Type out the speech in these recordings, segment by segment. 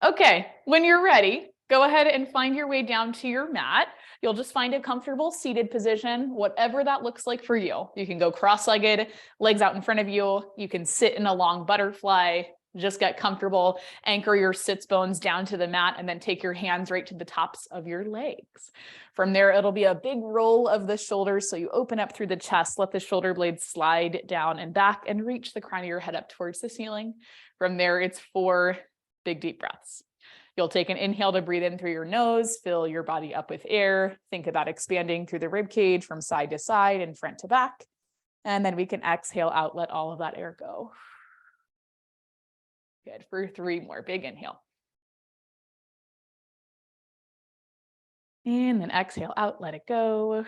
Okay, when you're ready, go ahead and find your way down to your mat. You'll just find a comfortable seated position, whatever that looks like for you. You can go cross-legged, legs out in front of you. You can sit in a long butterfly, just get comfortable, anchor your sits bones down to the mat, and then take your hands right to the tops of your legs. From there, it'll be a big roll of the shoulders. So you open up through the chest, let the shoulder blades slide down and back, and reach the crown of your head up towards the ceiling. From there, it's 4 big deep breaths. You'll take an inhale to breathe in through your nose, fill your body up with air. Think about expanding through the rib cage from side to side and front to back. And then we can exhale out, let all of that air go. Good. For 3 more. Big inhale. And then exhale out, let it go.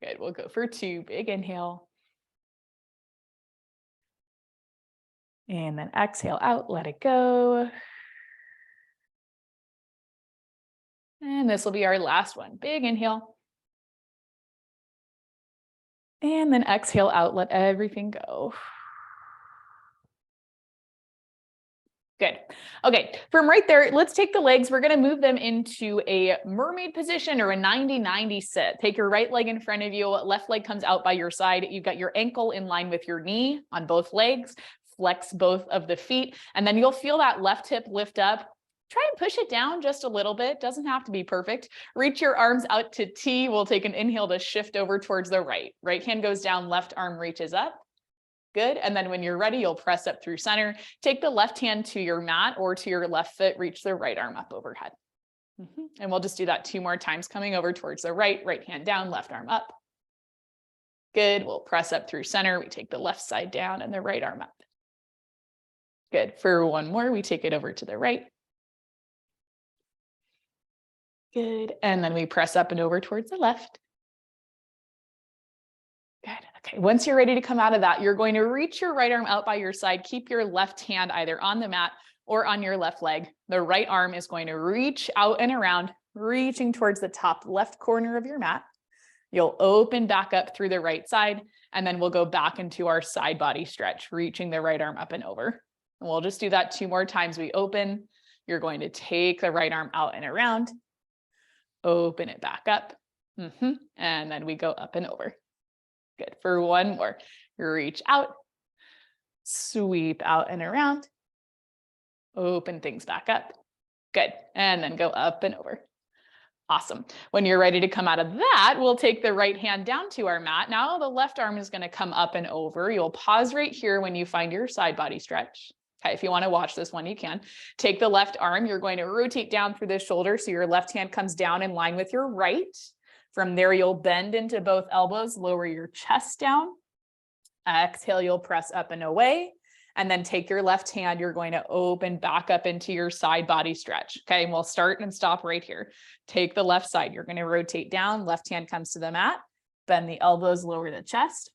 Good. We'll go for 2. Big inhale. And then exhale out, let it go. And this will be our last one. Big inhale. And then exhale out, let everything go. Good. Okay, from right there, let's take the legs. We're going to move them into a mermaid position or a 90-90 sit. Take your right leg in front of you, left leg comes out by your side. You've got your ankle in line with your knee on both legs. Flex both of the feet, and then you'll feel that left hip lift up. Try and push it down just a little bit. Doesn't have to be perfect. Reach your arms out to T. We'll take an inhale to shift over towards the right. Right hand goes down, left arm reaches up. Good. And then when you're ready, you'll press up through center. Take the left hand to your mat or to your left foot. Reach the right arm up overhead. And we'll just do that 2 more times, coming over towards the right, right hand down, left arm up. Good. We'll press up through center. We take the left side down and the right arm up. Good. For 1 more, we take it over to the right. Good. And then we press up and over towards the left. Good. Okay. Once you're ready to come out of that, you're going to reach your right arm out by your side. Keep your left hand either on the mat or on your left leg. The right arm is going to reach out and around, reaching towards the top left corner of your mat. You'll open back up through the right side, and then we'll go back into our side body stretch, reaching the right arm up and over. And we'll just do that 2 more times. We open, you're going to take the right arm out and around, open it back up, and then we go up and over. Good. For 1 more, reach out, sweep out and around, open things back up. Good. And then go up and over. Awesome. When you're ready to come out of that, we'll take the right hand down to our mat. Now the left arm is going to come up and over. You'll pause right here when you find your side body stretch. Okay, if you want to watch this one, you can. Take the left arm. You're going to rotate down through the shoulder so your left hand comes down in line with your right. From there, you'll bend into both elbows, lower your chest down. Exhale, you'll press up and away. And then take your left hand. You're going to open back up into your side body stretch. Okay, and we'll start and stop right here. Take the left side. You're going to rotate down. Left hand comes to the mat. Bend the elbows, lower the chest.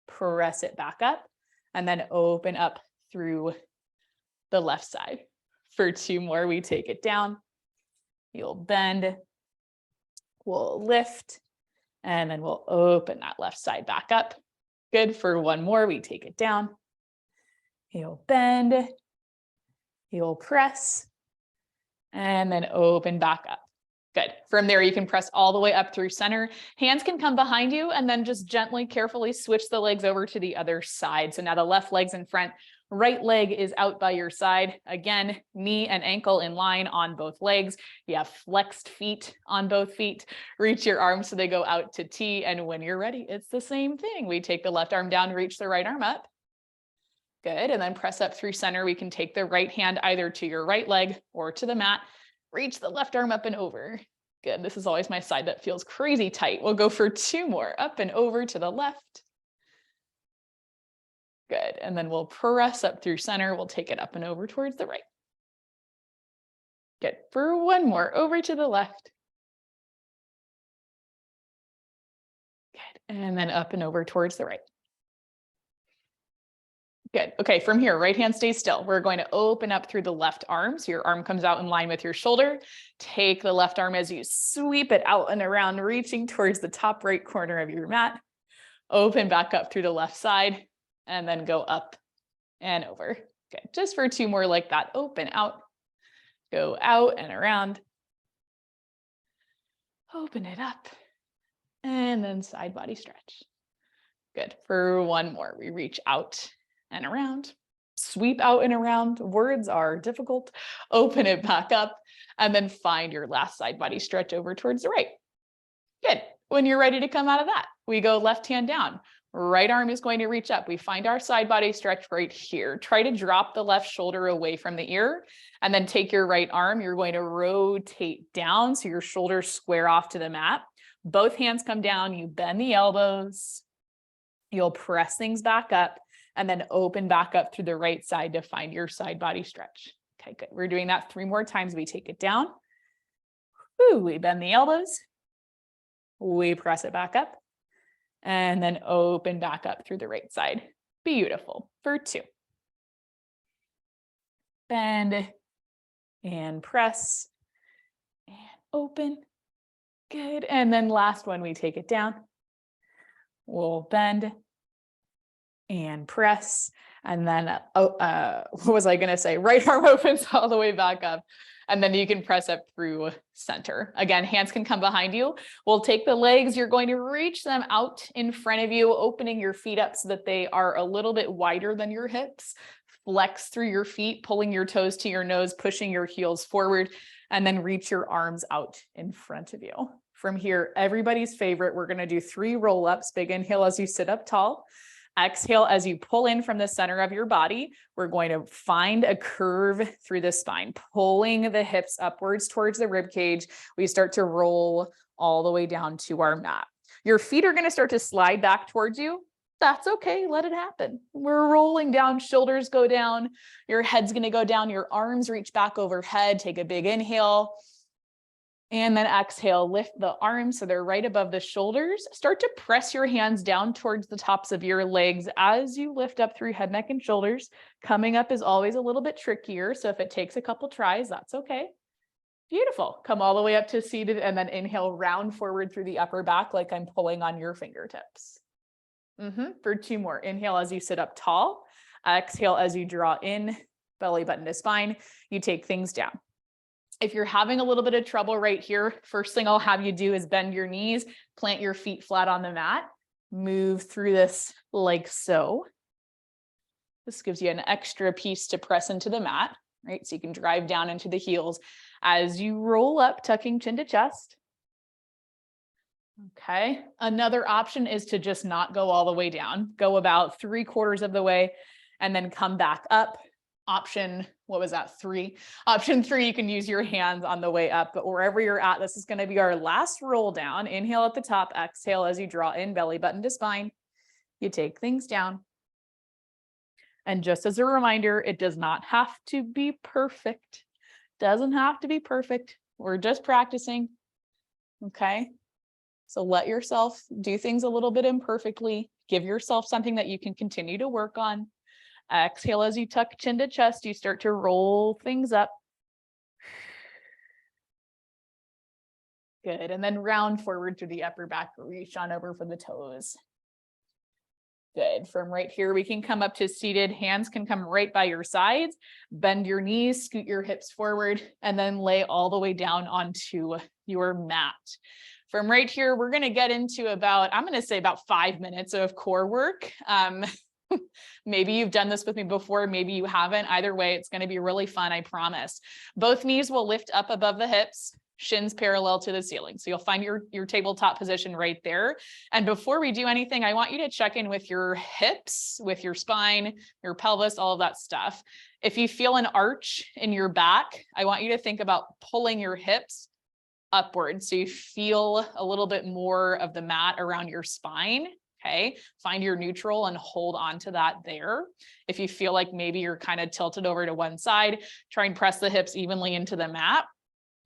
Press it back up. And then open up through the left side. For 2 more, we take it down. You'll bend, we'll lift, and then we'll open that left side back up. Good. For 1 more, we take it down. You'll bend, you'll press, and then open back up. Good. From there, you can press all the way up through center. Hands can come behind you, and then just gently, carefully switch the legs over to the other side. So now the left leg's in front, right leg is out by your side. Again, knee and ankle in line on both legs. You have flexed feet on both feet. Reach your arms so they go out to T. And when you're ready, it's the same thing. We take the left arm down, reach the right arm up. Good. And then press up through center. We can take the right hand either to your right leg or to the mat. Reach the left arm up and over. Good. This is always my side that feels crazy tight. We'll go for 2 more, up and over to the left. Good. And then we'll press up through center. We'll take it up and over towards the right. Good. For 1 more, over to the left. Good. And then up and over towards the right. Good. Okay, from here, right hand stays still. We're going to open up through the left arm. So your arm comes out in line with your shoulder. Take the left arm as you sweep it out and around, reaching towards the top right corner of your mat. Open back up through the left side, and then go up and over. Good. Just for 2 more like that. Open out, go out and around. Open it up. And then side body stretch. Good. For 1 more, we reach out and around, sweep out and around. Words are difficult. Open it back up, and then find your last side body stretch over towards the right. Good. When you're ready to come out of that, we go left hand down. Right arm is going to reach up. We find our side body stretch right here. Try to drop the left shoulder away from the ear, and then take your right arm. You're going to rotate down so your shoulders square off to the mat. Both hands come down. You bend the elbows. You'll press things back up and then open back up through the right side to find your side body stretch. Okay, good. We're doing that 3 more times. We take it down. Woo, we bend the elbows. We press it back up and then open back up through the right side. Beautiful. For 2. Bend and press and open. Good. And then last one, we take it down. We'll bend and press, and then, what was I going to say? Right arm opens all the way back up, and then you can press up through center. Again, hands can come behind you. We'll take the legs. You're going to reach them out in front of you, opening your feet up so that they are a little bit wider than your hips. Flex through your feet, pulling your toes to your nose, pushing your heels forward, and then reach your arms out in front of you. From here, everybody's favorite, we're going to do 3 roll-ups. Big inhale as you sit up tall. Exhale as you pull in from the center of your body. We're going to find a curve through the spine, pulling the hips upwards towards the rib cage. We start to roll all the way down to our mat. Your feet are going to start to slide back towards you. That's okay. Let it happen. We're rolling down, shoulders go down. Your head's going to go down. Your arms reach back overhead. Take a big inhale. And then exhale, lift the arms so they're right above the shoulders. Start to press your hands down towards the tops of your legs as you lift up through head, neck, and shoulders. Coming up is always a little bit trickier, so if it takes a couple tries, that's okay. Beautiful. Come all the way up to seated, and then inhale, round forward through the upper back like I'm pulling on your fingertips. For 2 more. Inhale as you sit up tall. Exhale as you draw in, belly button to spine. You take things down. If you're having a little bit of trouble right here, first thing I'll have you do is bend your knees, plant your feet flat on the mat, move through this like so. This gives you an extra piece to press into the mat, right? So you can drive down into the heels as you roll up, tucking chin to chest. Okay. Another option is to just not go all the way down, go about 3/4 of the way and then come back up. Option, what was that? 3. Option 3, you can use your hands on the way up, but wherever you're at, this is going to be our last roll down. Inhale at the top, exhale as you draw in, belly button to spine. You take things down. And just as a reminder, it does not have to be perfect. Doesn't have to be perfect. We're just practicing. Okay. So let yourself do things a little bit imperfectly. Give yourself something that you can continue to work on. Exhale as you tuck chin to chest, you start to roll things up. Good. And then round forward through the upper back, reach on over for the toes. Good. From right here, we can come up to seated. Hands can come right by your sides. Bend your knees, scoot your hips forward, and then lay all the way down onto your mat. From right here, we're going to get into about, I'm going to say about 5 minutes of core work. Maybe you've done this with me before, maybe you haven't. Either way, it's going to be really fun, I promise. Both knees will lift up above the hips, shins parallel to the ceiling. So you'll find your tabletop position right there. And before we do anything, I want you to check in with your hips, with your spine, your pelvis, all of that stuff. If you feel an arch in your back, I want you to think about pulling your hips upward so you feel a little bit more of the mat around your spine. Okay, find your neutral and hold on to that there. If you feel like maybe you're kind of tilted over to one side, try and press the hips evenly into the mat.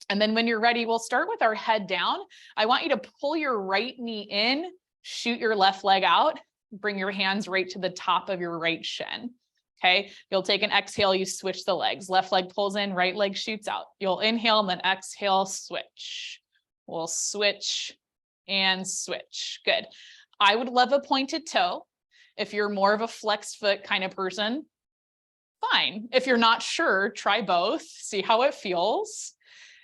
And then when you're ready, we'll start with our head down. I want you to pull your right knee in, shoot your left leg out, bring your hands right to the top of your right shin. Okay, you'll take an exhale, you switch the legs. Left leg pulls in, right leg shoots out. You'll inhale and then exhale, switch. We'll switch and switch. Good. I would love a pointed toe. If you're more of a flex foot kind of person, fine. If you're not sure, try both, see how it feels.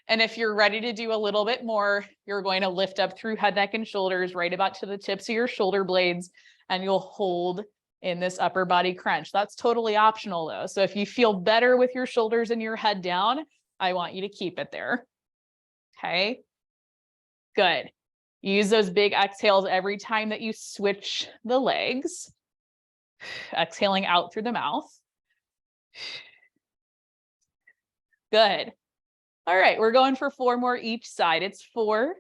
And if you're ready to do a little bit more, you're going to lift up through head, neck, and shoulders, right about to the tips of your shoulder blades, and you'll hold in this upper body crunch. That's totally optional though. So if you feel better with your shoulders and your head down, I want you to keep it there. Okay, good. Use those big exhales every time that you switch the legs. Exhaling out through the mouth. Good. All right, we're going for 4 more each side. It's 4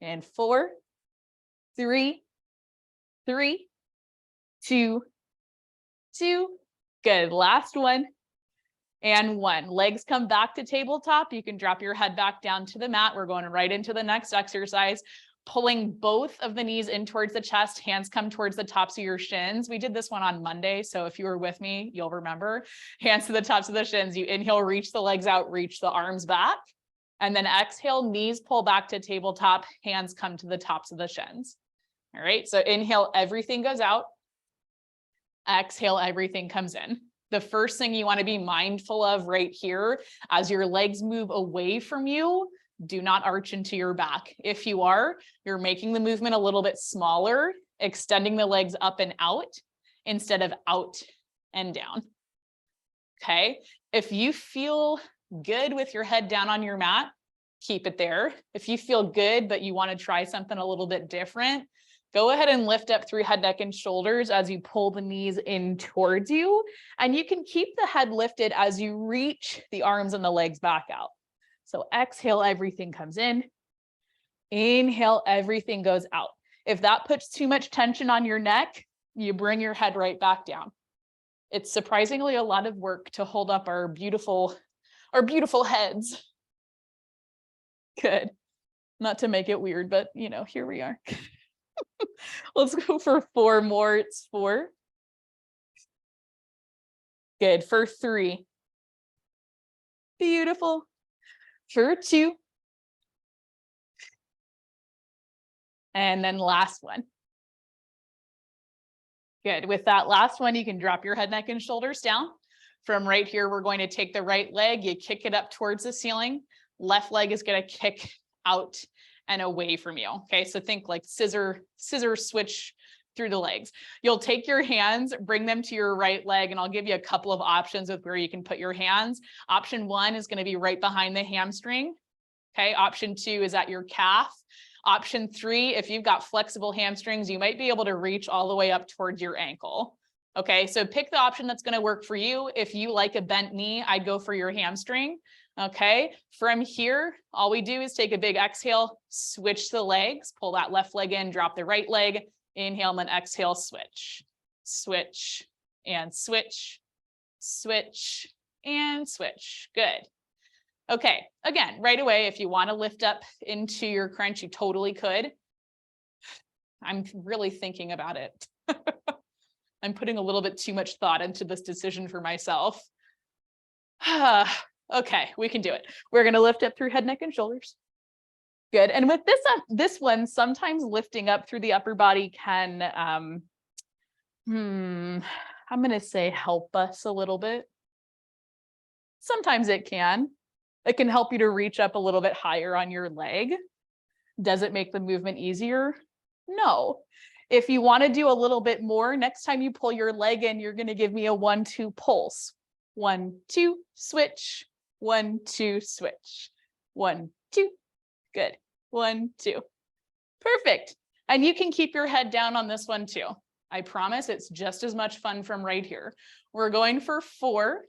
and 4, 3, 3, 2, 2. Good. Last one and 1. Legs come back to tabletop. You can drop your head back down to the mat. We're going right into the next exercise. Pulling both of the knees in towards the chest, hands come towards the tops of your shins. We did this one on Monday, so if you were with me, you'll remember. Hands to the tops of the shins. You inhale, reach the legs out, reach the arms back. And then exhale, knees pull back to tabletop, hands come to the tops of the shins. All right, so inhale, everything goes out. Exhale, everything comes in. The first thing you want to be mindful of right here, as your legs move away from you, do not arch into your back. If you are, you're making the movement a little bit smaller, extending the legs up and out instead of out and down. Okay. If you feel good with your head down on your mat, keep it there. If you feel good, but you want to try something a little bit different, go ahead and lift up through head, neck, and shoulders as you pull the knees in towards you. And you can keep the head lifted as you reach the arms and the legs back out. So exhale, everything comes in. Inhale, everything goes out. If that puts too much tension on your neck, you bring your head right back down. It's surprisingly a lot of work to hold up our beautiful heads. Good. Not to make it weird, but you know, here we are. Let's go for 4 more. It's 4. Good. For 3. Beautiful. For 2. And then last one. Good. With that last one, you can drop your head, neck, and shoulders down. From right here, we're going to take the right leg, you kick it up towards the ceiling. Left leg is going to kick out and away from you. Okay, so think like scissor switch through the legs. You'll take your hands, bring them to your right leg, and I'll give you a couple of options with where you can put your hands. Option 1 is going to be right behind the hamstring. Okay, option 2 is at your calf. Option 3, if you've got flexible hamstrings, you might be able to reach all the way up towards your ankle. Okay, so pick the option that's going to work for you. If you like a bent knee, I'd go for your hamstring. Okay, from here, all we do is take a big exhale, switch the legs, pull that left leg in, drop the right leg, inhale, and then exhale, switch, switch, and switch, switch, and switch. Good. Okay, again, right away, if you want to lift up into your crunch, you totally could. I'm really thinking about it. I'm putting a little bit too much thought into this decision for myself. Okay, we can do it. We're going to lift up through head, neck, and shoulders. Good. And with this one, sometimes lifting up through the upper body can, I'm going to say help us a little bit. Sometimes it can. It can help you to reach up a little bit higher on your leg. Does it make the movement easier? No. If you want to do a little bit more, next time you pull your leg in, you're going to give me a 1-2 pulse. 1, 2, switch. 1, 2, switch. 1, 2. Good. 1, 2. Perfect. And you can keep your head down on this one too. I promise it's just as much fun from right here. We're going for 4,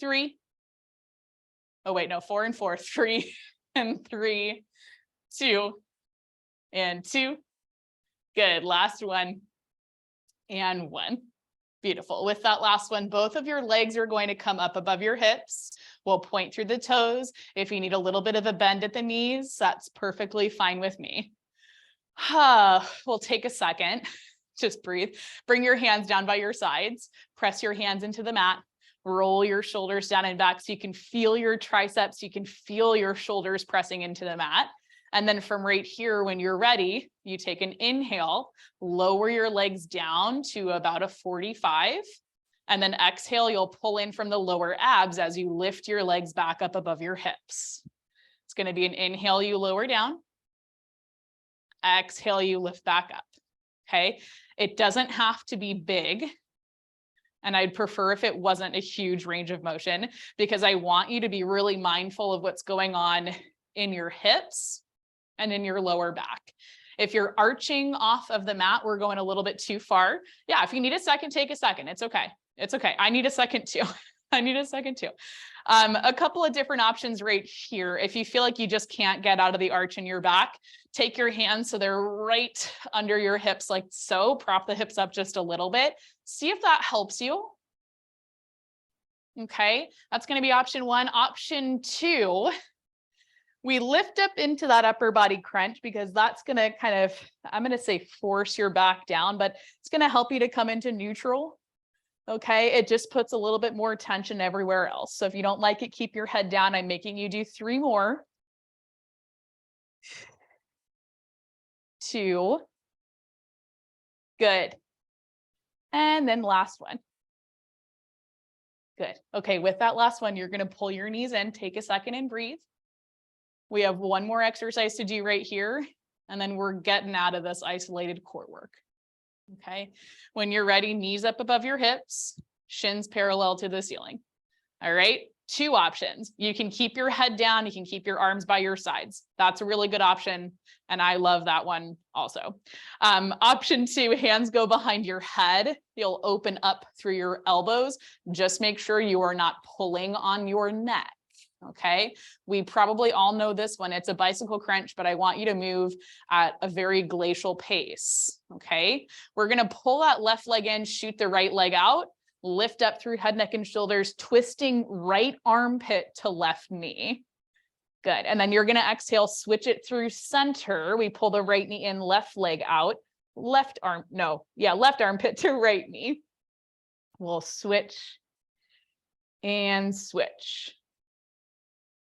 3. Oh, wait, no, 4 and 4, 3 and 3, 2 and 2. Good. Last one and 1. Beautiful. With that last one, both of your legs are going to come up above your hips. We'll point through the toes. If you need a little bit of a bend at the knees, that's perfectly fine with me. We'll take a second. Just breathe. Bring your hands down by your sides. Press your hands into the mat. Roll your shoulders down and back so you can feel your triceps. You can feel your shoulders pressing into the mat. And then from right here, when you're ready, you take an inhale, lower your legs down to about a 45. And then exhale, you'll pull in from the lower abs as you lift your legs back up above your hips. It's going to be an inhale, you lower down. Exhale, you lift back up. Okay. It doesn't have to be big. And I'd prefer if it wasn't a huge range of motion, because I want you to be really mindful of what's going on in your hips and in your lower back. If you're arching off of the mat, we're going a little bit too far. Yeah, if you need a second, take a second. It's okay. It's okay. I need a second too. I need a second too. A couple of different options right here. If you feel like you just can't get out of the arch in your back, take your hands so they're right under your hips like so. Prop the hips up just a little bit. See if that helps you. Okay, that's going to be option one. Option two, we lift up into that upper body crunch, because that's going to kind of, I'm going to say force your back down, but it's going to help you to come into neutral. Okay, it just puts a little bit more tension everywhere else. So if you don't like it, keep your head down. I'm making you do 3 more. 2. Good. And then last one. Good. Okay, with that last one, you're going to pull your knees in, take a second and breathe. We have one more exercise to do right here, and then we're getting out of this isolated core work. Okay, when you're ready, knees up above your hips, shins parallel to the ceiling. All right, 2 options. You can keep your head down, you can keep your arms by your sides. That's a really good option, and I love that one also. Option 2, hands go behind your head. You'll open up through your elbows. Just make sure you are not pulling on your neck. Okay, we probably all know this one. It's a bicycle crunch, but I want you to move at a very glacial pace. Okay, we're going to pull that left leg in, shoot the right leg out, lift up through head, neck, and shoulders, twisting right armpit to left knee. Good. And then you're going to exhale, switch it through center. We pull the right knee in, left leg out, left armpit to right knee. We'll switch and switch.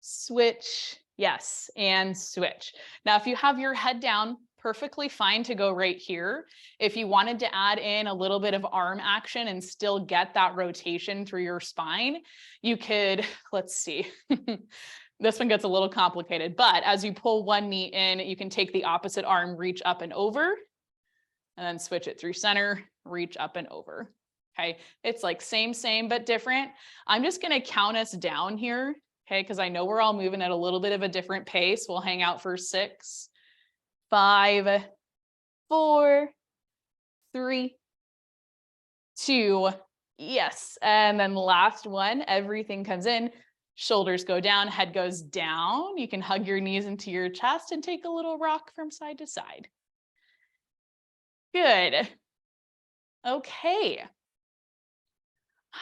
Switch, yes, and switch. Now, if you have your head down, perfectly fine to go right here. If you wanted to add in a little bit of arm action and still get that rotation through your spine, you could, let's see, this one gets a little complicated, but as you pull one knee in, you can take the opposite arm, reach up and over, and then switch it through center, reach up and over. Okay, it's like same, but different. I'm just going to count us down here. Okay, because I know we're all moving at a little bit of a different pace. We'll hang out for 6, 5, 4, 3, 2, yes. And then last one, everything comes in, shoulders go down, head goes down. You can hug your knees into your chest and take a little rock from side to side. Good. Okay.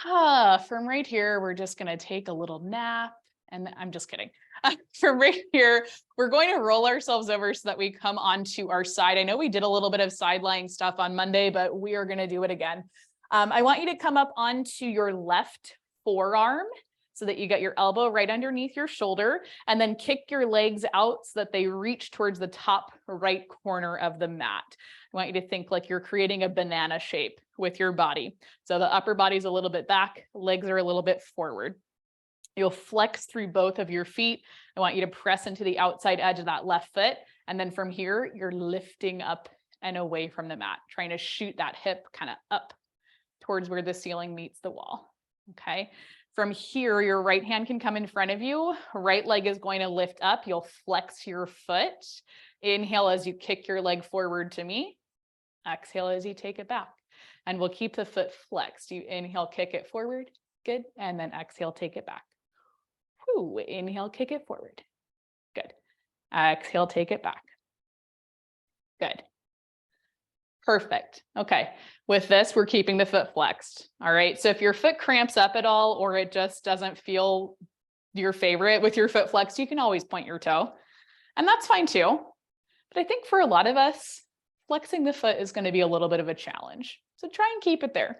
From right here, we're just going to take a little nap. And I'm just kidding. From right here, we're going to roll ourselves over so that we come onto our side. I know we did a little bit of side lying stuff on Monday, but we are going to do it again. I want you to come up onto your left forearm so that you get your elbow right underneath your shoulder, and then kick your legs out so that they reach towards the top right corner of the mat. I want you to think like you're creating a banana shape with your body. So the upper body's a little bit back, legs are a little bit forward. You'll flex through both of your feet. I want you to press into the outside edge of that left foot. And then from here, you're lifting up and away from the mat, trying to shoot that hip kind of up towards where the ceiling meets the wall. Okay. From here, your right hand can come in front of you. Right leg is going to lift up. You'll flex your foot. Inhale as you kick your leg forward to me. Exhale as you take it back. And we'll keep the foot flexed. You inhale, kick it forward. Good. And then exhale, take it back. Whew. Inhale, kick it forward. Good. Exhale, take it back. Good. Perfect. Okay. With this, we're keeping the foot flexed. All right. So if your foot cramps up at all, or it just doesn't feel your favorite with your foot flexed, you can always point your toe. And that's fine too. But I think for a lot of us, flexing the foot is going to be a little bit of a challenge. So try and keep it there.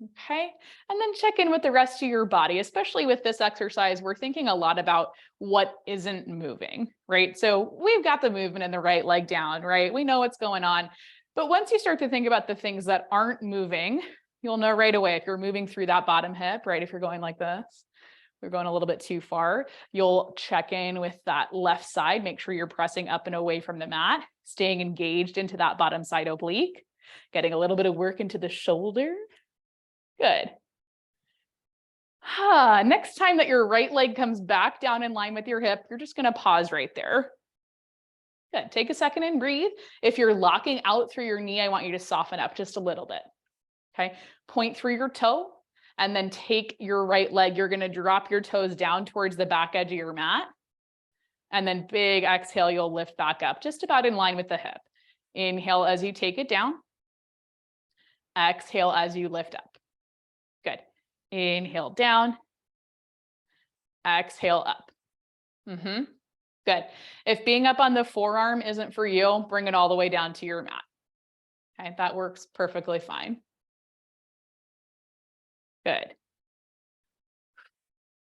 Okay. And then check in with the rest of your body, especially with this exercise. We're thinking a lot about what isn't moving, right? So we've got the movement in the right leg down, right? We know what's going on. But once you start to think about the things that aren't moving, You'll know right away if you're moving through that bottom hip, right? If you're going like this, we're going a little bit too far. You'll check in with that left side. Make sure you're pressing up and away from the mat, staying engaged into that bottom side oblique, getting a little bit of work into the shoulder. Good. Next time that your right leg comes back down in line with your hip, you're just going to pause right there. Good. Take a second and breathe. If you're locking out through your knee, I want you to soften up just a little bit. Okay. Point through your toe and then take your right leg. You're going to drop your toes down towards the back edge of your mat. And then big exhale, you'll lift back up just about in line with the hip. Inhale as you take it down. Exhale as you lift up. Good. Inhale down. Exhale up. Good. If being up on the forearm isn't for you, bring it all the way down to your mat. Okay, that works perfectly fine. Good.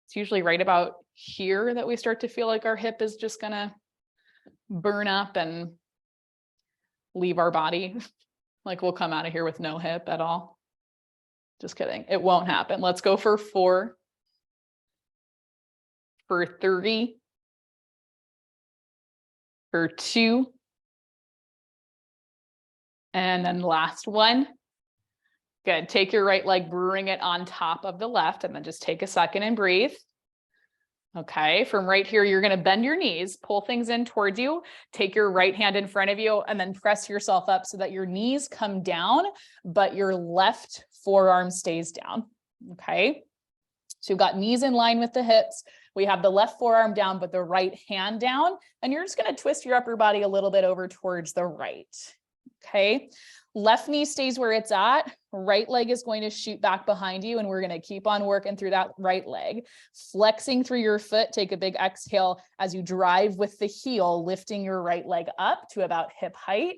It's usually right about here that we start to feel like our hip is just gonna burn up and leave our body. Like we'll come out of here with no hip at all. Just kidding. It won't happen. Let's go for 4, for 3, for 2, and then last one. Good. Take your right leg, bring it on top of the left, and then just take a second and breathe. Okay, from right here, you're going to bend your knees, pull things in towards you, take your right hand in front of you, and then press yourself up so that your knees come down, but your left forearm stays down. Okay, so you've got knees in line with the hips. We have the left forearm down, but the right hand down, and you're just going to twist your upper body a little bit over towards the right. Okay, left knee stays where it's at. Right leg is going to shoot back behind you, and we're going to keep on working through that right leg. Flexing through your foot, take a big exhale as you drive with the heel, lifting your right leg up to about hip height.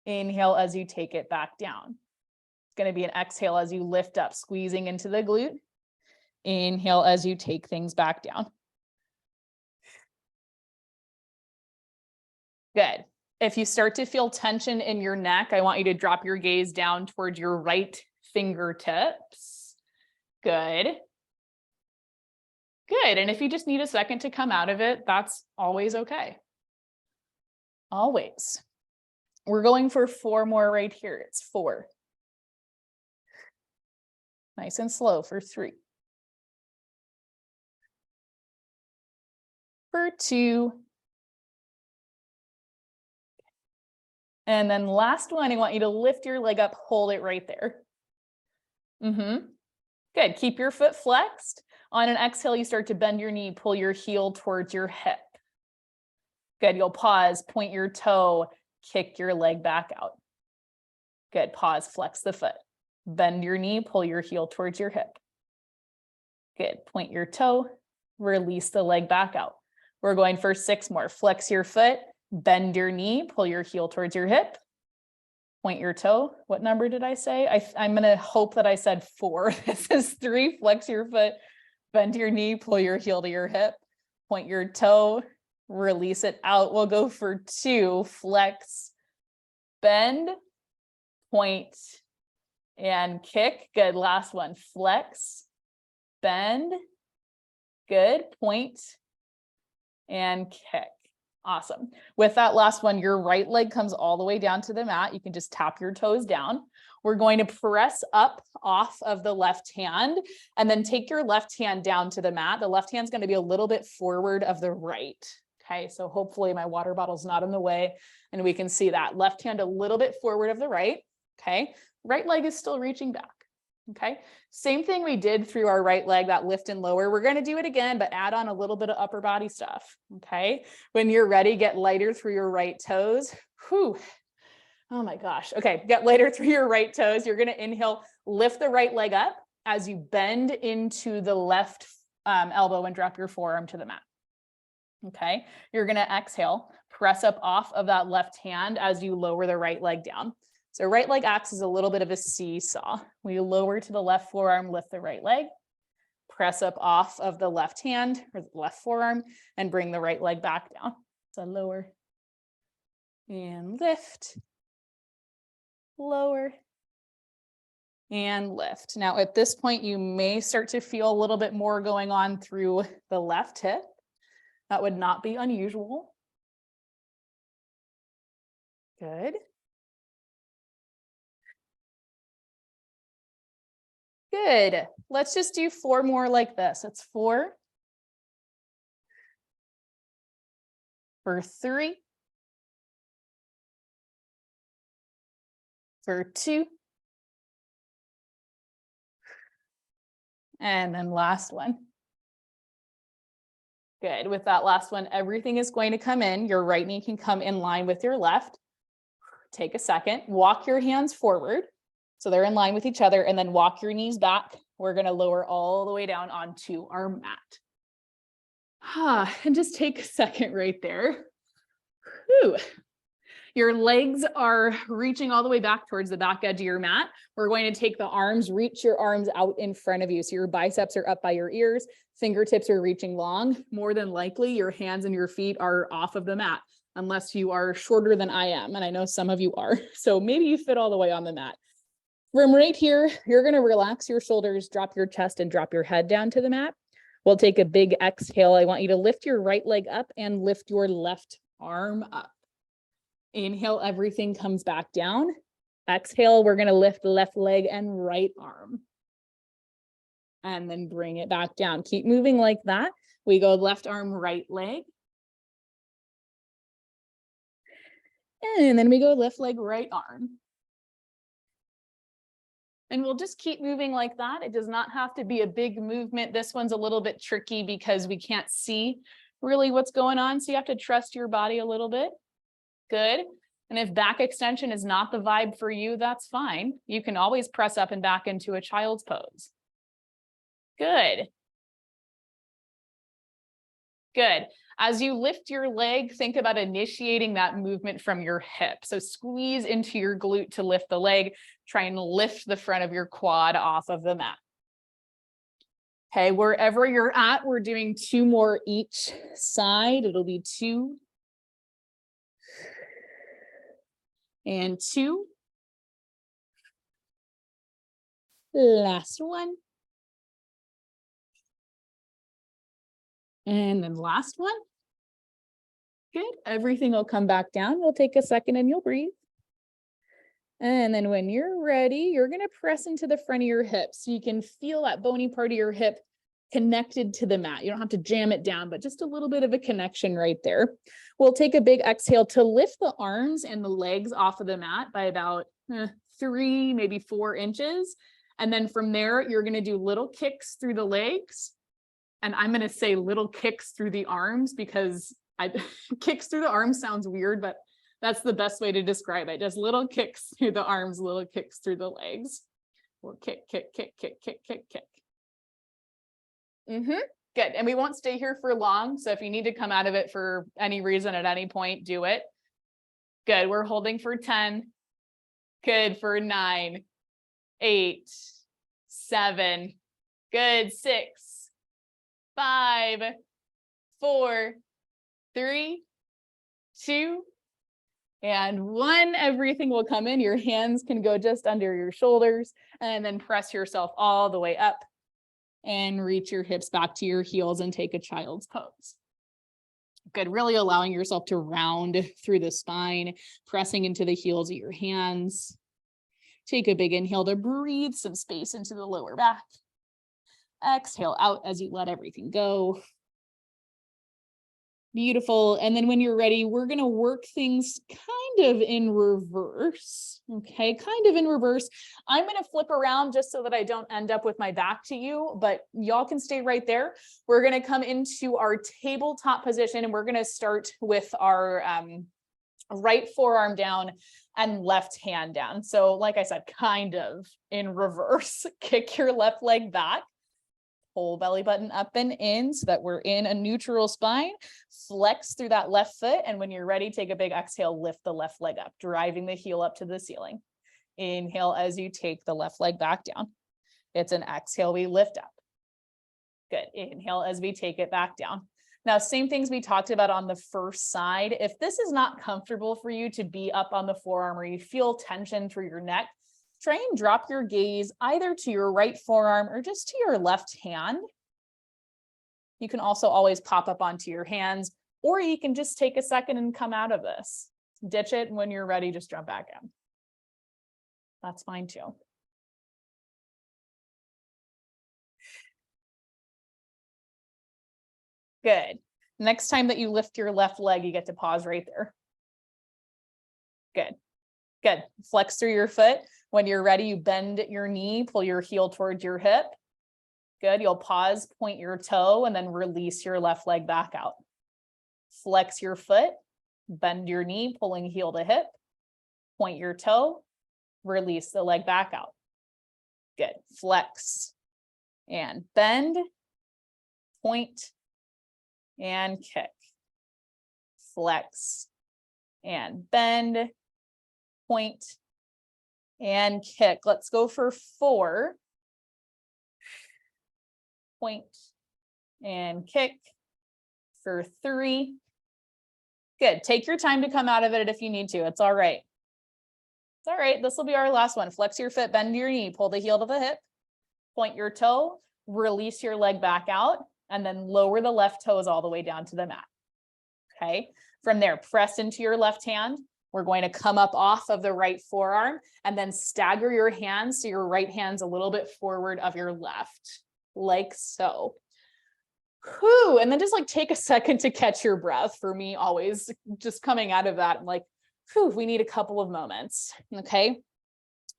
Inhale as you take it back down. It's going to be an exhale as you lift up, squeezing into the glute. Inhale as you take things back down. Good. If you start to feel tension in your neck, I want you to drop your gaze down towards your right fingertips. Good. Good. And if you just need a second to come out of it, that's always okay. Always. We're going for 4 more right here. It's 4. Nice and slow for 3. For 2. And then last one, I want you to lift your leg up, hold it right there. Good. Keep your foot flexed. On an exhale, you start to bend your knee, pull your heel towards your hip. Good. You'll pause, point your toe, kick your leg back out. Good. Pause, flex the foot. Bend your knee, pull your heel towards your hip. Good. Point your toe, release the leg back out. We're going for 6 more. Flex your foot. Bend your knee, pull your heel towards your hip, point your toe. What number did I say? I'm going to hope that I said 4. This is 3. Flex your foot, bend your knee, pull your heel to your hip, point your toe, release it out. We'll go for 2. Flex, bend, point, and kick. Good. Last one. Flex, bend. Good. Point, and kick. Awesome. With that last one, your right leg comes all the way down to the mat. You can just tap your toes down. We're going to press up off of the left hand and then take your left hand down to the mat. The left hand's going to be a little bit forward of the right. Okay, so hopefully my water bottle's not in the way and we can see that. Left hand a little bit forward of the right. Okay, right leg is still reaching back. Okay, same thing we did through our right leg, that lift and lower. We're going to do it again, but add on a little bit of upper body stuff. Okay, when you're ready, get lighter through your right toes. Whew. Oh my gosh. Okay, get lighter through your right toes. You're going to inhale, lift the right leg up as you bend into the left elbow and drop your forearm to the mat. Okay, you're going to exhale, press up off of that left hand as you lower the right leg down. So right leg acts as a little bit of a seesaw. We lower to the left forearm, lift the right leg, press up off of the left hand or the left forearm and bring the right leg back down. So lower and lift, lower and lift. Now at this point, you may start to feel a little bit more going on through the left hip. That would not be unusual. Good. Good. Let's just do 4 more like this. It's 4, for 3, for 2, and then last one. Good. With that last one, everything is going to come in. Your right knee can come in line with your left. Take a second, walk your hands forward so they're in line with each other, and then walk your knees back. We're going to lower all the way down onto our mat. And just take a second right there. Whew. Your legs are reaching all the way back towards the back edge of your mat. We're going to take the arms, reach your arms out in front of you. So your biceps are up by your ears, fingertips are reaching long. More than likely, your hands and your feet are off of the mat, unless you are shorter than I am. And I know some of you are. So maybe you fit all the way on the mat. From right here, you're going to relax your shoulders, drop your chest, and drop your head down to the mat. We'll take a big exhale. I want you to lift your right leg up and lift your left arm up. Inhale, everything comes back down. Exhale, we're going to lift left leg and right arm. And then bring it back down. Keep moving like that. We go left arm, right leg. And then we go left leg, right arm. And we'll just keep moving like that. It does not have to be a big movement. This one's a little bit tricky because we can't see really what's going on. So you have to trust your body a little bit. Good. And if back extension is not the vibe for you, that's fine. You can always press up and back into a child's pose. Good. Good. As you lift your leg, think about initiating that movement from your hip. So squeeze into your glute to lift the leg. Try and lift the front of your quad off of the mat. Okay, wherever you're at, we're doing 2 more each side. It'll be 2 and 2. Last one. And then last one. Good. Everything will come back down. We'll take a second and you'll breathe. And then when you're ready, you're going to press into the front of your hip so you can feel that bony part of your hip connected to the mat. You don't have to jam it down, but just a little bit of a connection right there. We'll take a big exhale to lift the arms and the legs off of the mat by about 3, maybe 4 inches. And then from there, you're going to do little kicks through the legs. And I'm going to say little kicks through the arms because kicks through the arms sounds weird, but that's the best way to describe it. Just little kicks through the arms, little kicks through the legs. We'll kick, kick, kick, kick, kick, kick, kick. Good. And we won't stay here for long. So if you need to come out of it for any reason at any point, do it. Good. We're holding for 10. Good. For 9, 8, 7. Good. 6, 5, 4, 3, 2, and 1. Everything will come in. Your hands can go just under your shoulders and then press yourself all the way up and reach your hips back to your heels and take a child's pose. Good. Really allowing yourself to round through the spine, pressing into the heels of your hands. Take a big inhale to breathe some space into the lower back. Exhale out as you let everything go. Beautiful. And then when you're ready, we're going to work things kind of in reverse. Okay, kind of in reverse. I'm going to flip around just so that I don't end up with my back to you, but y'all can stay right there. We're going to come into our tabletop position and we're going to start with our right forearm down and left hand down. So like I said, kind of in reverse. Kick your left leg back. Pull belly button up and in so that we're in a neutral spine. Flex through that left foot. And when you're ready, take a big exhale, lift the left leg up, driving the heel up to the ceiling. Inhale as you take the left leg back down. It's an exhale, we lift up. Good. Inhale as we take it back down. Now, same things we talked about on the first side. If this is not comfortable for you to be up on the forearm or you feel tension through your neck, try and drop your gaze either to your right forearm or just to your left hand. You can also always pop up onto your hands, or you can just take a second and come out of this. Ditch it, and when you're ready, just jump back in. That's fine too. Good. Next time that you lift your left leg, you get to pause right there. Good. Good. Flex through your foot. When you're ready, you bend your knee, pull your heel towards your hip. Good. You'll pause, point your toe, and then release your left leg back out. Flex your foot, bend your knee, pulling heel to hip, point your toe, release the leg back out. Good. Flex and bend, point and kick. Flex and bend, point and kick. Let's go for 4. Point and kick for 3. Good. Take your time to come out of it if you need to. It's all right. It's all right. This will be our last one. Flex your foot, bend your knee, pull the heel to the hip, point your toe, release your leg back out, and then lower the left toes all the way down to the mat. Okay. From there, press into your left hand. We're going to come up off of the right forearm and then stagger your hands so your right hand's a little bit forward of your left, like so. Whew. And then just like take a second to catch your breath. For me, always just coming out of that, I'm like, whew, we need a couple of moments. Okay.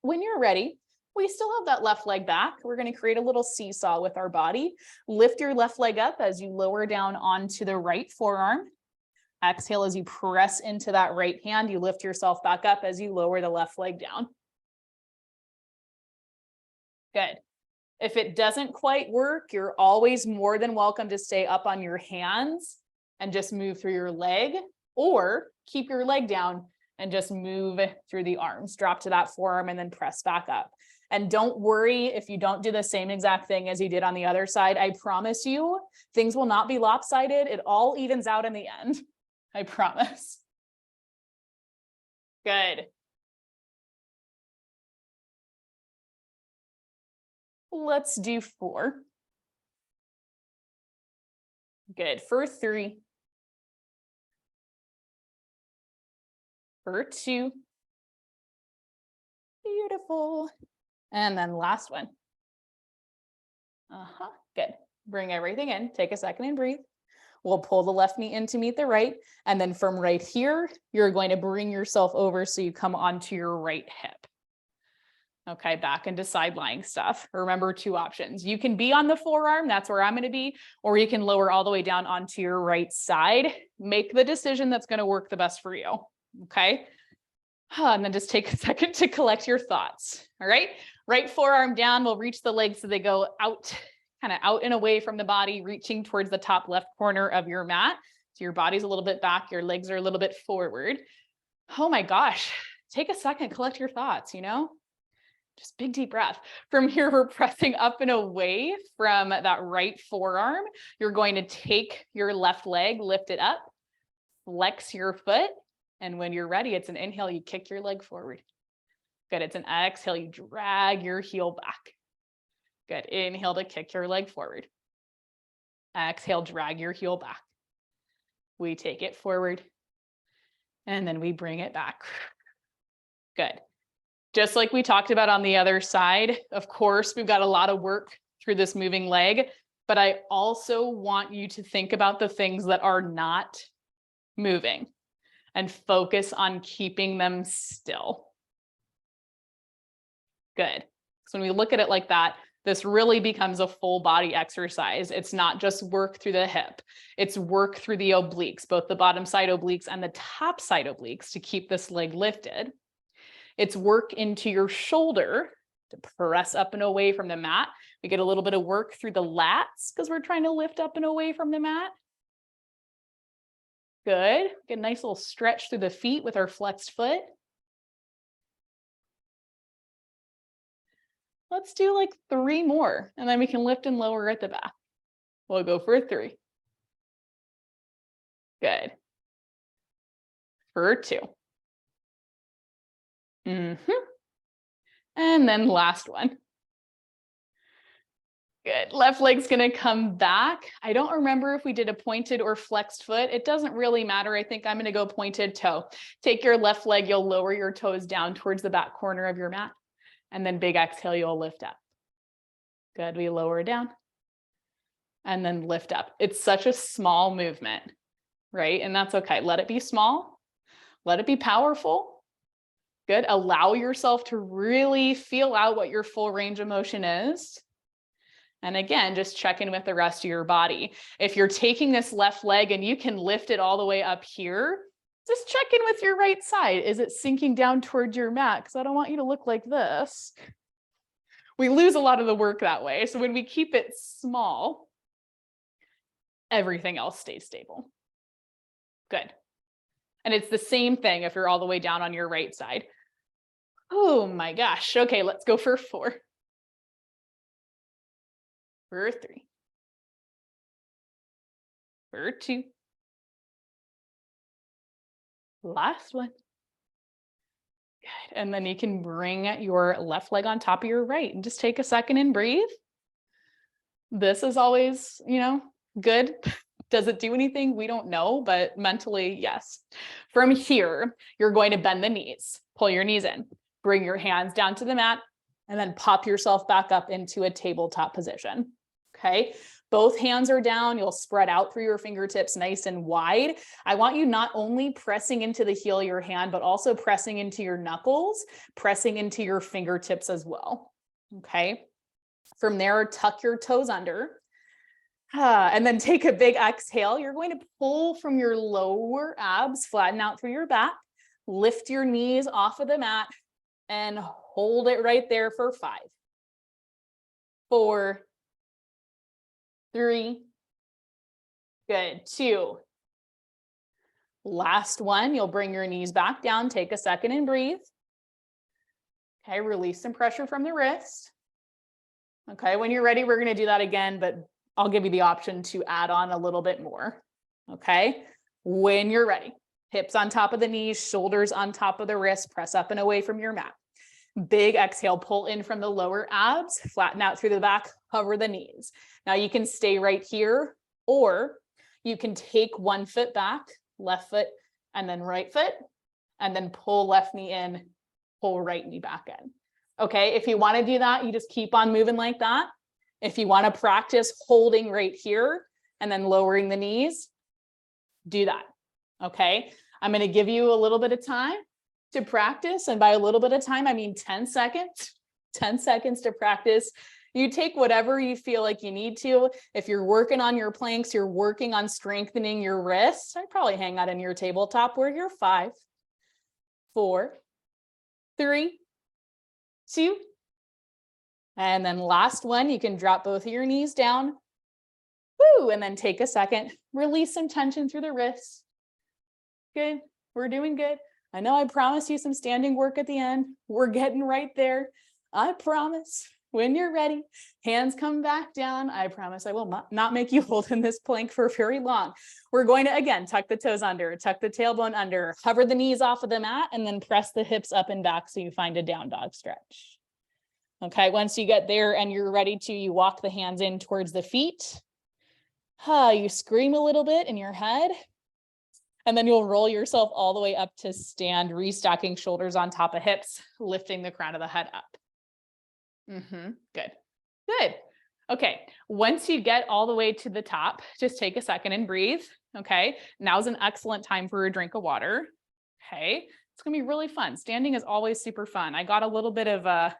When you're ready, we still have that left leg back. We're going to create a little seesaw with our body. Lift your left leg up as you lower down onto the right forearm. Exhale as you press into that right hand. You lift yourself back up as you lower the left leg down. Good. If it doesn't quite work, you're always more than welcome to stay up on your hands and just move through your leg, or keep your leg down and just move through the arms. Drop to that forearm and then press back up. And don't worry if you don't do the same exact thing as you did on the other side. I promise you, things will not be lopsided. It all evens out in the end. I promise. Good. Let's do 4. Good. For 3. For 2. Beautiful. And then last one. Good. Bring everything in. Take a second and breathe. We'll pull the left knee in to meet the right. And then from right here, you're going to bring yourself over so you come onto your right hip. Okay, back into side lying stuff. Remember 2 options. You can be on the forearm, that's where I'm going to be, or you can lower all the way down onto your right side. Make the decision that's going to work the best for you. Okay. And then just take a second to collect your thoughts. All right. Right forearm down. We'll reach the legs so they go out, kind of out and away from the body, reaching towards the top left corner of your mat. So your body's a little bit back, your legs are a little bit forward. Oh my gosh. Take a second, collect your thoughts, just big deep breath. From here, we're pressing up and away from that right forearm. You're going to take your left leg, lift it up, flex your foot. And when you're ready, it's an inhale, you kick your leg forward. Good. It's an exhale, you drag your heel back. Good. Inhale to kick your leg forward. Exhale, drag your heel back. We take it forward and then we bring it back. Good. Just like we talked about on the other side, of course, we've got a lot of work through this moving leg, but I also want you to think about the things that are not moving and focus on keeping them still. Good. So when we look at it like that, this really becomes a full body exercise. It's not just work through the hip. It's work through the obliques, both the bottom side obliques and the top side obliques to keep this leg lifted. It's work into your shoulder to press up and away from the mat. We get a little bit of work through the lats because we're trying to lift up and away from the mat. Good. Get a nice little stretch through the feet with our flexed foot. Let's do like 3 more, and then we can lift and lower at the back. We'll go for 3. Good. For 2. And And then last one. Good. Left leg's going to come back. I don't remember if we did a pointed or flexed foot. It doesn't really matter. I think I'm going to go pointed toe. Take your left leg. You'll lower your toes down towards the back corner of your mat. And then big exhale, you'll lift up. Good. We lower down and then lift up. It's such a small movement, right? And that's okay. Let it be small. Let it be powerful. Good. Allow yourself to really feel out what your full range of motion is. And again, just check in with the rest of your body. If you're taking this left leg and you can lift it all the way up here, just check in with your right side. Is it sinking down towards your mat? Because I don't want you to look like this. We lose a lot of the work that way. So when we keep it small, everything else stays stable. Good. And it's the same thing if you're all the way down on your right side. Oh my gosh. Okay, let's go for 4. For 3. For 2. Last one. Good. And then you can bring your left leg on top of your right and just take a second and breathe. This is always, good. Does it do anything? We don't know, but mentally, yes. From here, you're going to bend the knees, pull your knees in, bring your hands down to the mat, and then pop yourself back up into a tabletop position. Okay. Both hands are down. You'll spread out through your fingertips nice and wide. I want you not only pressing into the heel of your hand, but also pressing into your knuckles, pressing into your fingertips as well. Okay. From there, tuck your toes under. And then take a big exhale. You're going to pull from your lower abs, flatten out through your back, lift your knees off of the mat, and hold it right there for 5, 4, 3, good, 2. Last one, you'll bring your knees back down, take a second and breathe. Okay, release some pressure from the wrist. Okay, when you're ready, we're going to do that again, but I'll give you the option to add on a little bit more. Okay, when you're ready, hips on top of the knees, shoulders on top of the wrist, press up and away from your mat. Big exhale, pull in from the lower abs, flatten out through the back, hover the knees. Now you can stay right here, or you can take one foot back, left foot, and then right foot, and then pull left knee in, pull right knee back in. Okay, if you want to do that, you just keep on moving like that. If you want to practice holding right here and then lowering the knees, do that. Okay, I'm going to give you a little bit of time to practice. And by a little bit of time, I mean 10 seconds, 10 seconds to practice. You take whatever you feel like you need to. If you're working on your planks, you're working on strengthening your wrists, I'd probably hang out in your tabletop where you're 5, 4, 3, 2. And then last one, you can drop both of your knees down. Woo, and then take a second, release some tension through the wrists. Good, we're doing good. I know I promised you some standing work at the end. We're getting right there. I promise. When you're ready, hands come back down. I promise I will not make you hold in this plank for very long. We're going to, again, tuck the toes under, tuck the tailbone under, hover the knees off of the mat, and then press the hips up and back so you find a down dog stretch. Okay, once you get there and you're ready to, you walk the hands in towards the feet. You scream a little bit in your head. And then you'll roll yourself all the way up to stand, restacking shoulders on top of hips, lifting the crown of the head up. Good. Good. Okay. Once you get all the way to the top, just take a second and breathe. Okay. Now's an excellent time for a drink of water. Okay. It's going to be really fun. Standing is always super fun. I got a little bit of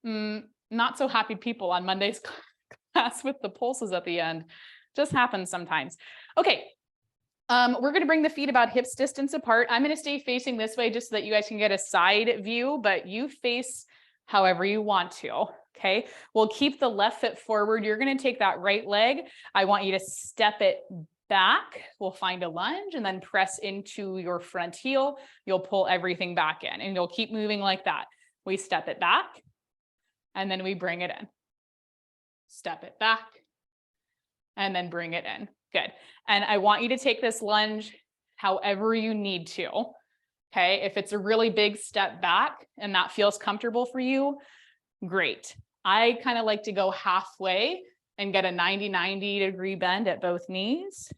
not so happy people on Monday's class with the pulses at the end. Just happens sometimes. Okay. We're going to bring the feet about hips distance apart. I'm going to stay facing this way just so that you guys can get a side view, but you face however you want to. Okay. We'll keep the left foot forward. You're going to take that right leg. I want you to step it back. We'll find a lunge and then press into your front heel. You'll pull everything back in and you'll keep moving like that. We step it back and then we bring it in. Step it back and then bring it in. Good. And I want you to take this lunge however you need to. Okay, if it's a really big step back and that feels comfortable for you, great. I kind of like to go halfway and get a 90 degree bend at both knees.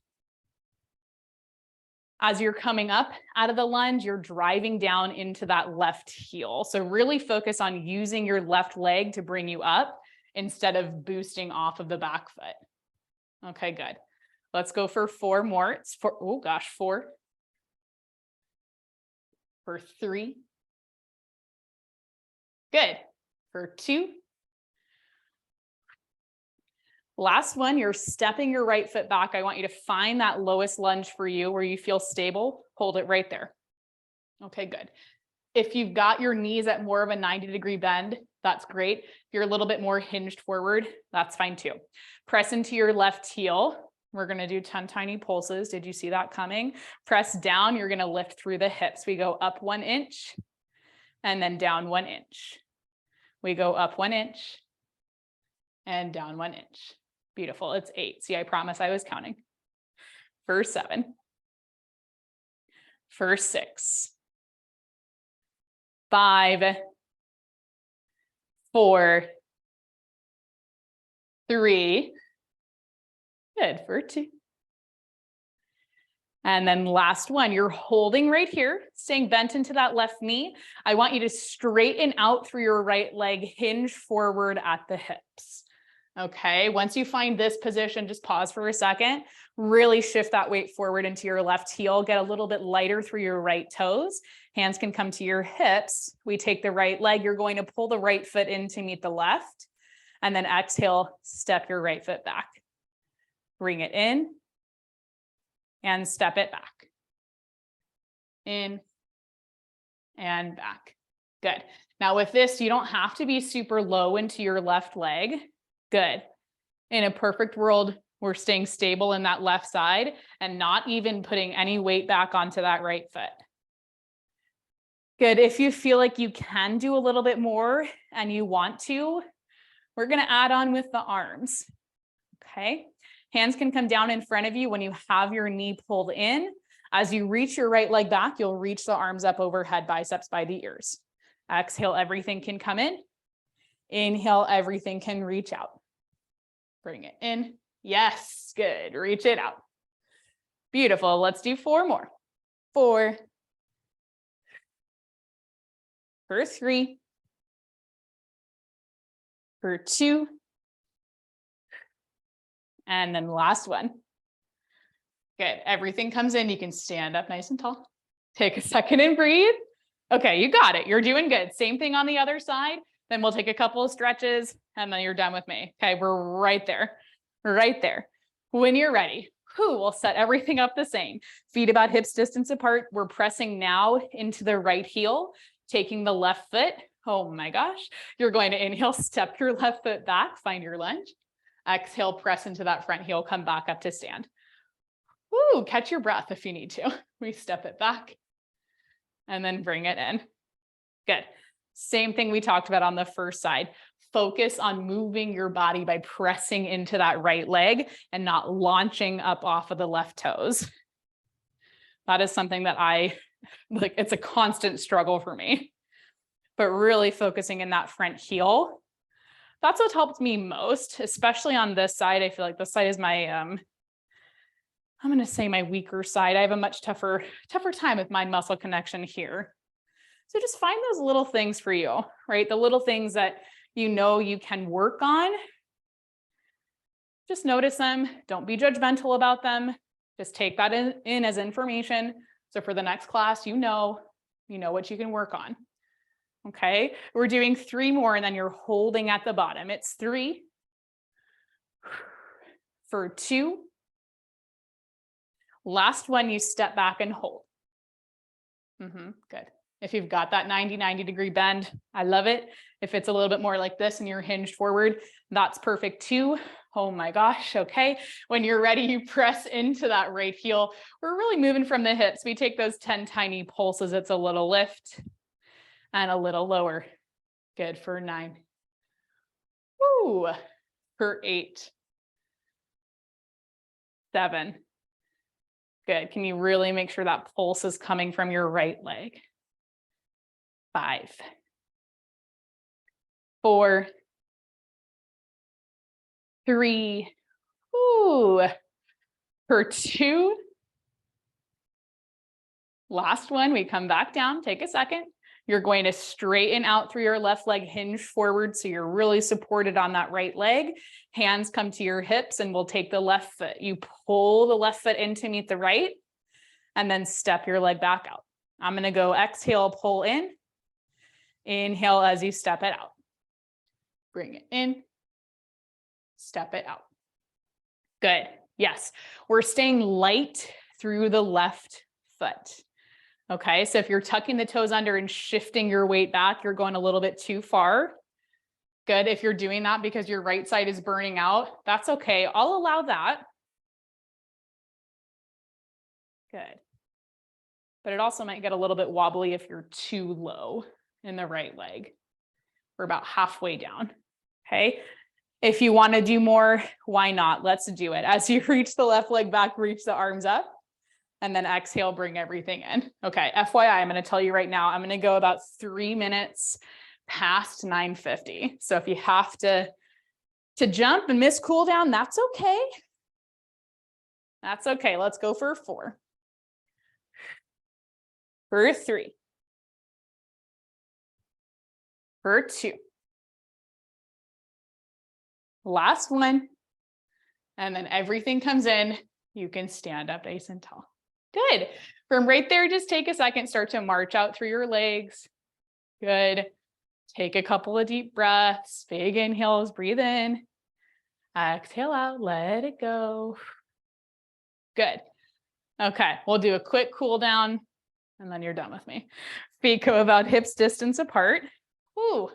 As you're coming up out of the lunge, you're driving down into that left heel. So really focus on using your left leg to bring you up instead of boosting off of the back foot. Okay, good. Let's go for 4 more. It's 4, oh gosh, 4. For 3. Good. For 2. Last one, you're stepping your right foot back. I want you to find that lowest lunge for you where you feel stable. Hold it right there. Okay, good. If you've got your knees at more of a 90 degree bend, that's great. If you're a little bit more hinged forward, that's fine too. Press into your left heel. We're going to do 10 tiny pulses. Did you see that coming? Press down. You're going to lift through the hips. We go up 1 inch and then down 1 inch. We go up 1 inch and down 1 inch. Beautiful. It's 8. See, I promise I was counting. For 7. For 6. 5. 4. 3. Good. For 2. And then last one, you're holding right here, staying bent into that left knee. I want you to straighten out through your right leg, hinge forward at the hips. Okay, once you find this position, just pause for a second, really shift that weight forward into your left heel, get a little bit lighter through your right toes. Hands can come to your hips. We take the right leg. You're going to pull the right foot in to meet the left, and then exhale, step your right foot back. Bring it in and step it back. In and back. Good. Now with this, you don't have to be super low into your left leg. Good. In a perfect world, we're staying stable in that left side and not even putting any weight back onto that right foot. Good. If you feel like you can do a little bit more and you want to, we're going to add on with the arms. Okay. Hands can come down in front of you when you have your knee pulled in. As you reach your right leg back, you'll reach the arms up overhead, biceps by the ears. Exhale, everything can come in. Inhale, everything can reach out. Bring it in. Yes, good. Reach it out. Beautiful. Let's do 4 more. 4. For 3. For 2. And then last one. Good. Everything comes in. You can stand up nice and tall. Take a second and breathe. Okay, you got it. You're doing good. Same thing on the other side. Then we'll take a couple of stretches and then you're done with me. Okay, we're right there. Right there. When you're ready, we'll set everything up the same. Feet about hips distance apart. We're pressing now into the right heel, taking the left foot. Oh my gosh. You're going to inhale, step your left foot back, find your lunge. Exhale, press into that front heel, come back up to stand. Woo, catch your breath if you need to. We step it back and then bring it in. Good. Same thing we talked about on the first side. Focus on moving your body by pressing into that right leg and not launching up off of the left toes. That is something that it's a constant struggle for me, but really focusing in that front heel. That's what helped me most, especially on this side. I feel like this side is my, I'm going to say my weaker side. I have a much tougher time with mind muscle connection here. So just find those little things for you, right? The little things that you know you can work on. Just notice them. Don't be judgmental about them. Just take that in as information. So for the next class, you know what you can work on. Okay, we're doing 3 more and then you're holding at the bottom. It's 3. For 2. Last one, you step back and hold. Good. If you've got that 90 degree bend, I love it. If it's a little bit more like this and you're hinged forward, that's perfect too. Oh my gosh. Okay. When you're ready, you press into that right heel. We're really moving from the hips. We take those 10 tiny pulses. It's a little lift and a little lower. Good. For 9. Woo. For 8. 7. Good. Can you really make sure that pulse is coming from your right leg? 5, 4, 3, ooh, for 2. Last one, we come back down, take a second. You're going to straighten out through your left leg, hinge forward so you're really supported on that right leg. Hands come to your hips and we'll take the left foot. You pull the left foot in to meet the right and then step your leg back out. I'm going to go exhale, pull in. Inhale as you step it out. Bring it in, step it out. Good. Yes, we're staying light through the left foot. Okay, so if you're tucking the toes under and shifting your weight back, you're going a little bit too far. Good. If you're doing that because your right side is burning out, that's okay. I'll allow that. Good. But it also might get a little bit wobbly if you're too low in the right leg. We're about halfway down. Okay. If you want to do more, why not? Let's do it. As you reach the left leg back, reach the arms up. And then exhale, bring everything in. Okay, FYI, I'm going to tell you right now, I'm going to go about 3 minutes past 9:50. So if you have to jump and miss cool down, that's okay. That's okay. Let's go for 4. For 3. For 2. Last one. And then everything comes in. You can stand up nice and tall. Good. From right there, just take a second, start to march out through your legs. Good. Take a couple of deep breaths, big inhales, breathe in. Exhale out, let it go. Good. Okay, we'll do a quick cool down and then you're done with me. Feet go about hips distance apart. Ooh.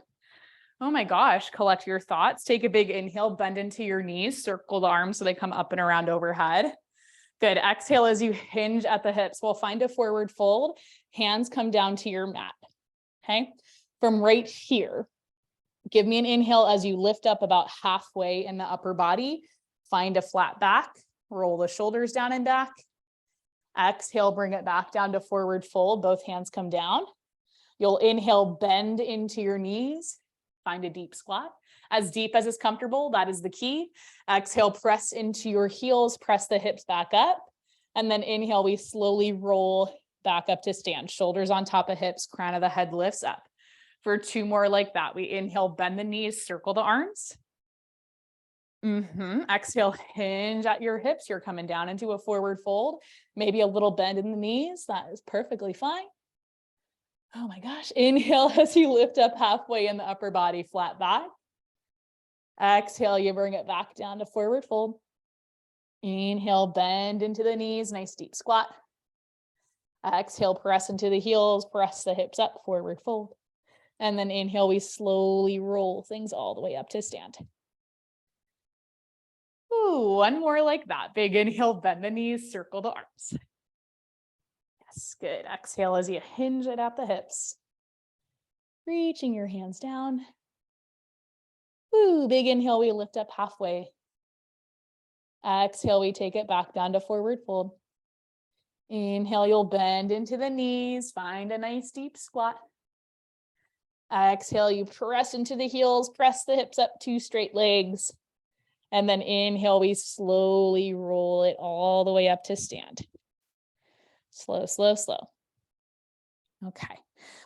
Oh my gosh, collect your thoughts. Take a big inhale, bend into your knees, circle the arms so they come up and around overhead. Good. Exhale as you hinge at the hips. We'll find a forward fold. Hands come down to your mat. Okay. From right here, give me an inhale as you lift up about halfway in the upper body. Find a flat back. Roll the shoulders down and back. Exhale, bring it back down to forward fold. Both hands come down. You'll inhale, bend into your knees. Find a deep squat. As deep as is comfortable, that is the key. Exhale, press into your heels, press the hips back up. And then inhale, we slowly roll back up to stand. Shoulders on top of hips, crown of the head lifts up. For 2 more like that, we inhale, bend the knees, circle the arms. Exhale, hinge at your hips. You're coming down into a forward fold. Maybe a little bend in the knees. That is perfectly fine. Oh my gosh. Inhale as you lift up halfway in the upper body, flat back. Exhale, you bring it back down to forward fold. Inhale, bend into the knees, nice deep squat. Exhale, press into the heels, press the hips up, forward fold. And then inhale, we slowly roll things all the way up to stand. Ooh, one more like that. Big inhale, bend the knees, circle the arms. Yes, good. Exhale as you hinge it at the hips. Reaching your hands down. Ooh, big inhale, we lift up halfway. Exhale, we take it back down to forward fold. Inhale, you'll bend into the knees, find a nice deep squat. Exhale, you press into the heels, press the hips up, 2 straight legs. And then inhale, we slowly roll it all the way up to stand. Slow, slow, slow. Okay.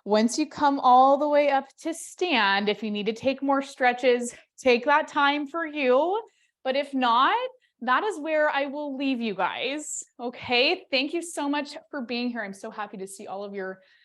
Once you come all the way up to stand, if you need to take more stretches, take that time for you. But if not, that is where I will leave you guys. Okay. Thank you so much for being here. I'm so happy to see all of your